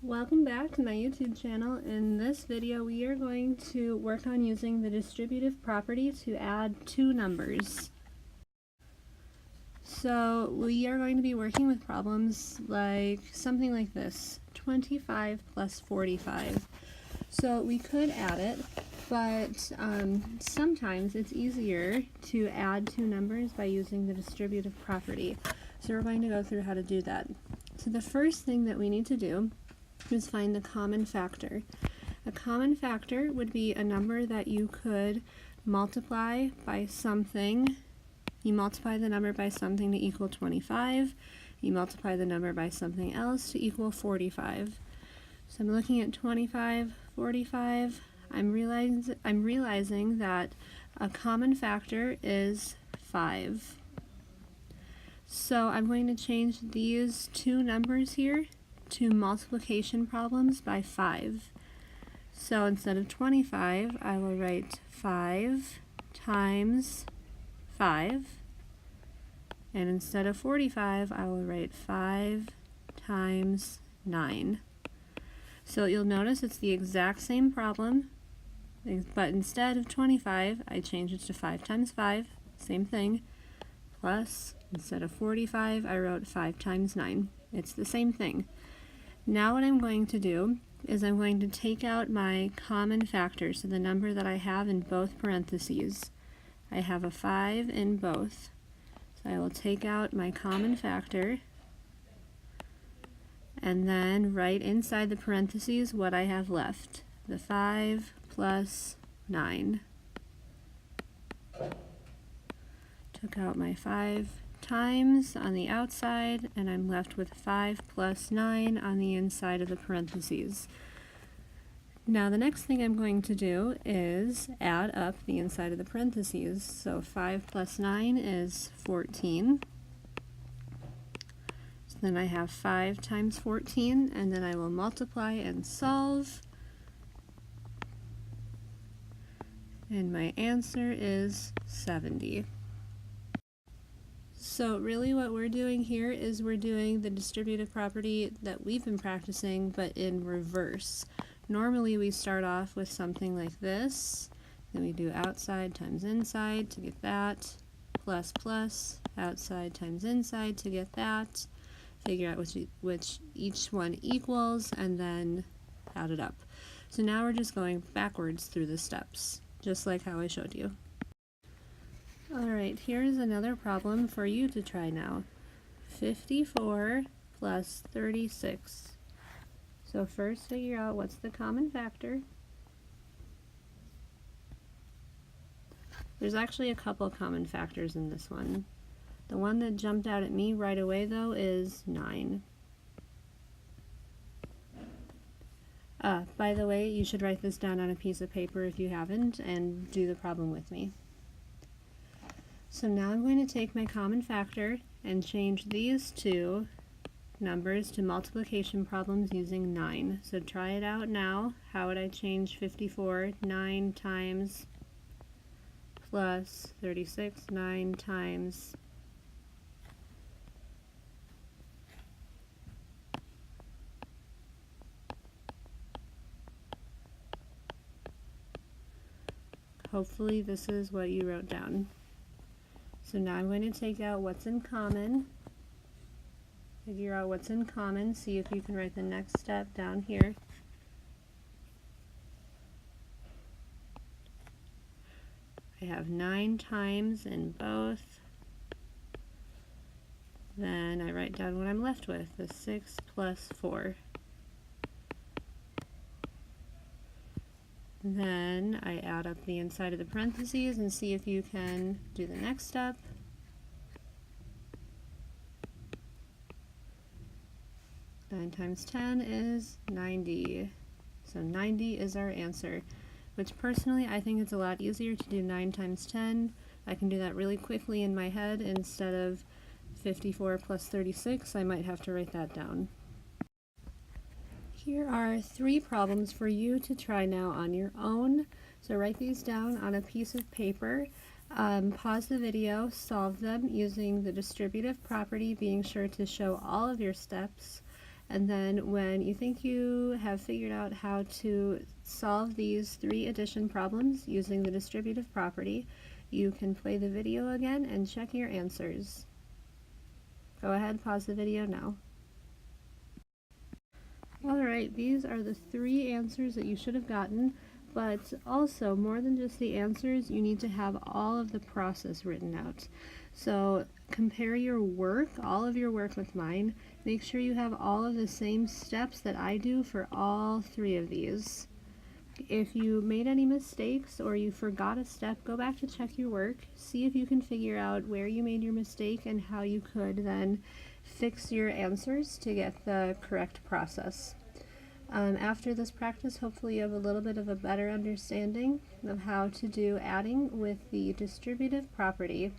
Welcome back to my YouTube channel. In this video we are going to work on using the distributive property to add two numbers. So we are going to be working with problems like something like this, 25 plus 45. So we could add it, but sometimes it's easier to add two numbers by using the distributive property. So we're going to go through how to do that. So the first thing that we need to do is find the common factor. A common factor would be a number that you could multiply by something. You multiply the number by something to equal 25. You multiply the number by something else to equal 45. So I'm looking at 25, 45. I'm realizing that a common factor is 5. So I'm going to change these two numbers here to multiplication problems by 5. So instead of 25, I will write 5 times 5. And instead of 45, I will write 5 times 9. So you'll notice it's the exact same problem, but instead of 25, I change it to 5 times 5, same thing, plus, instead of 45, I wrote 5 times 9. It's the same thing. Now what I'm going to do is I'm going to take out my common factor, so the number that I have in both parentheses. I have a 5 in both. So I will take out my common factor and then write inside the parentheses what I have left. The 5 plus 9. Took out my 5 times on the outside, and I'm left with 5 plus 9 on the inside of the parentheses. Now the next thing I'm going to do is add up the inside of the parentheses. So 5 plus 9 is 14. So then I have 5 times 14, and then I will multiply and solve. And my answer is 70. So really what we're doing here is we're doing the distributive property that we've been practicing, but in reverse. Normally we start off with something like this, then we do outside times inside to get that, plus plus, outside times inside to get that, figure out which each one equals, and then add it up. So now we're just going backwards through the steps, just like how I showed you. Alright, here's another problem for you to try now. 54 plus 36. So first figure out what's the common factor. There's actually a couple common factors in this one. The one that jumped out at me right away though is 9. By the way, you should write this down on a piece of paper if you haven't and do the problem with me. So now I'm going to take my common factor and change these two numbers to multiplication problems using 9. So try it out now. How would I change 54? 9 times plus 36, 9 times hopefully this is what you wrote down. So now I'm going to take out what's in common, figure out what's in common, see if you can write the next step down here. I have 9 times in both. Then I write down what I'm left with, the 6 plus 4. Then I add up the inside of the parentheses and see if you can do the next step. Nine times 10 is 90. So 90 is our answer, which personally I think it's a lot easier to do 9 times 10. I can do that really quickly in my head instead of 54 plus 36. I might have to write that down. Here are 3 problems for you to try now on your own. So write these down on a piece of paper. Pause the video, solve them using the distributive property, being sure to show all of your steps, And then when you think you have figured out how to solve these 3 addition problems using the distributive property, you can play the video again and check your answers. Go ahead, pause the video now. Alright, these are the 3 answers that you should have gotten, but also more than just the answers, you need to have all of the process written out. So compare your work, all of your work with mine. Make sure you have all of the same steps that I do for all 3 of these. If you made any mistakes or you forgot a step, go back to check your work, see if you can figure out where you made your mistake and how you could then fix your answers to get the correct process. After this practice, hopefully you have a little bit of a better understanding of how to do adding with the distributive property.